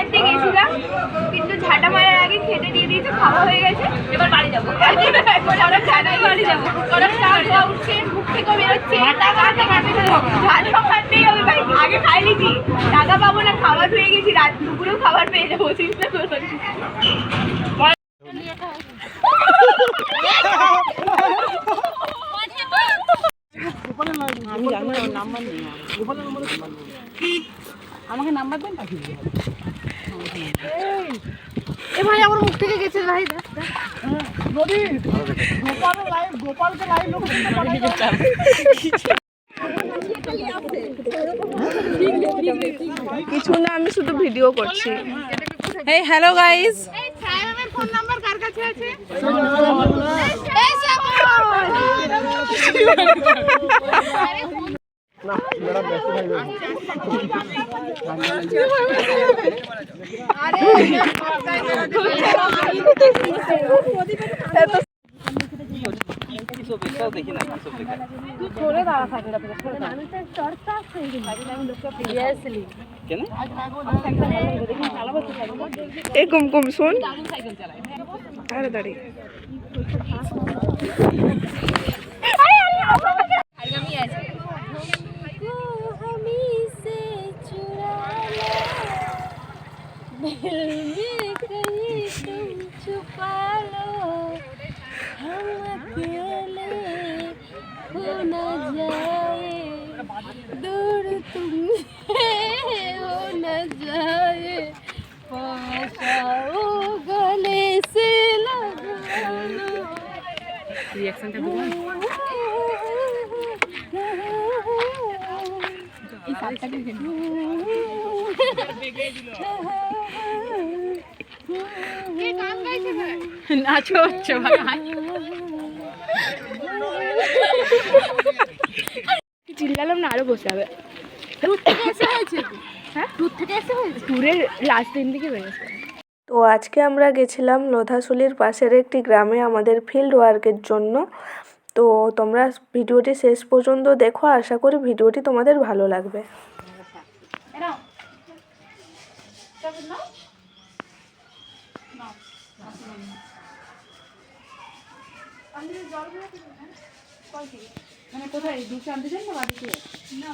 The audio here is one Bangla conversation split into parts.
আনতে গেছিলাম, কিন্তু ঝাঁটা মারার আগে খেতে দিয়ে দিয়েছে, খাওয়া হয়ে গেছে। এবার বাড়ি যাবো, বাড়ি যাবো। উঠছে, মুখ থেকে বেরোচ্ছে, ঝাঁটা মারতেই হবে ভাই। আগে খাই নিছি, টাকা পাবো না, খাবার পেয়ে গেছি, রাত দুপুরেও খাবার পেয়ে যাবো, চিন্তা করো। আমি জানি না নাম্বার নেই, আমাকে নাম্বার দেন। এ ভাই আমার মুখ থেকে গেছে ভাই। গোপালকে লাইভ কিছু না, আমি শুধু ভিডিও করছি। এই হ্যালো গাইস, ফোন নাম্বার কার কাছে আছে? কুমকুম শুন, আরে দাঁড়িয়ে दूर तुमसे हो न जाए, पाओ गले से लगा लो। रिएक्शन का नाचो চিল্লালাম না, আরো বসে হবে। ট্যুরের লাস্ট দিন থেকে বেরিয়েছে। তো আজকে আমরা গেছিলাম লোধাশুলির পাশের একটি গ্রামে আমাদের ফিল্ড ওয়ার্কের জন্য। তো তোমরা ভিডিওটি শেষ পর্যন্ত দেখো, আশা করি ভিডিওটি তোমাদের ভালো লাগবে। মানে কোথায় দুধ আনতে চান না বাড়িতে? না,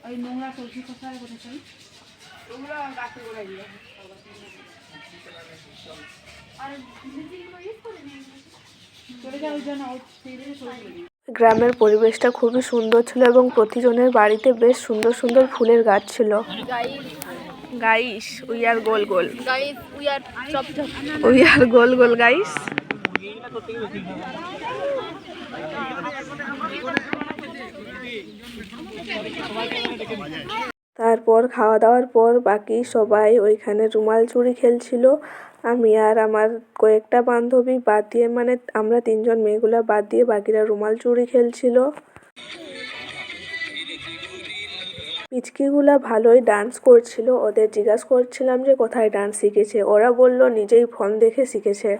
ওই নোংরা সবজি কোথায় কোথায় চাই? ওগুলো গাছের গোড়ায় দিয়ে চলে যাওয়ার জন্য গ্রামের পরিবেশটা খুবই সুন্দর ছিল এবং প্রতিজনের বাড়িতে বেশ সুন্দর সুন্দর ফুলের গাছ ছিল। Guys we are goal goal, Guys, we are chop chop. We are goal goal guys. তারপর খাওয়া দাওয়ার পর বাকি সবাই ওইখানে রুমাল চুরি খেলছিল। আমি আর আমার কয়েকটা বান্ধবী বাদ দিয়ে, মানে আমরা তিনজন মেয়েগুলা বাদ দিয়ে বাকিরা রুমাল চুরি খেলছিল। পিচকিগুলা ভালোই ডান্স করছিল, ওদের জিজ্ঞাসা করছিলাম যে কোথায় ডান্স শিখেছে, ওরা বলল নিজেই ফোন দেখে শিখেছে।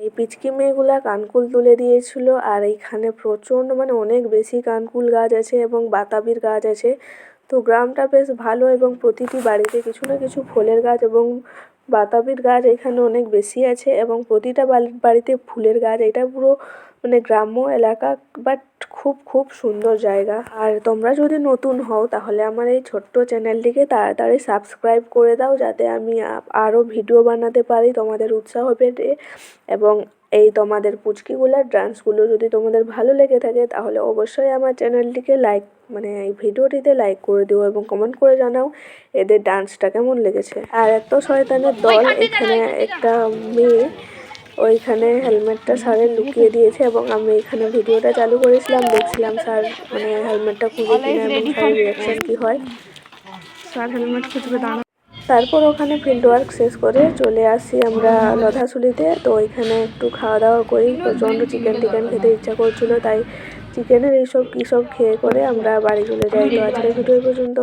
এই পিচকি মেয়েগুলা কানকুল তুলে দিয়েছিল, আর এইখানে প্রচণ্ড মানে অনেক বেশি কানকুল গাছ আছে এবং বাতাবির গাছ আছে। তো গ্রামটা বেশ ভালো এবং প্রতিটি বাড়িতে কিছু না কিছু ফুলের গাছ এবং বাতাবির গাছ এখানে অনেক বেশি আছে এবং প্রতিটা বাড়িতে ফুলের গাছ। এটা পুরো মানে গ্রাম্য এলাকা, বাট খুব খুব সুন্দর জায়গা। আর তোমরা যদি নতুন হও তাহলে আমার এই ছোট্ট চ্যানেলটিকে তাড়াতাড়ি সাবস্ক্রাইব করে দাও, যাতে আমি আরও ভিডিও বানাতে পারি তোমাদের উৎসাহ পেতে। এবং এই তোমাদের পুচকিগুলার ডান্সগুলো যদি তোমাদের ভালো লেগে থাকে তাহলে অবশ্যই আমার চ্যানেলটিকে লাইক, মানে এই ভিডিওটিতে লাইক করে দিও এবং কমেন্ট করে জানাও এদের ডান্সটা কেমন লেগেছে। আর এত শয়তানের দল, এখানে একটা মেয়ে ওইখানে হেলমেটটা স্যারের লুকিয়ে দিয়েছে এবং আমি এখানে ভিডিওটা চালু করেছিলাম, দেখছিলাম স্যার মানে হেলমেটটা খুঁজে কিনা এবং স্যারের রিয়াকশন কী হয়। স্যার হেলমেট খুঁজবে দাঁড়া। তারপর ওখানে ফিল্ড ওয়ার্ক শেষ করে চলে আসি আমরা লোধাশুলিতে। তো ওইখানে একটু খাওয়া দাওয়া করি, প্রচণ্ড চিকেন টিকেন খেতে ইচ্ছা করছিলো, তাই চিকেনের এইসব কী সব খেয়ে করে আমরা বাড়ি চলে যাই। তো আজকের ভিডিও পর্যন্ত।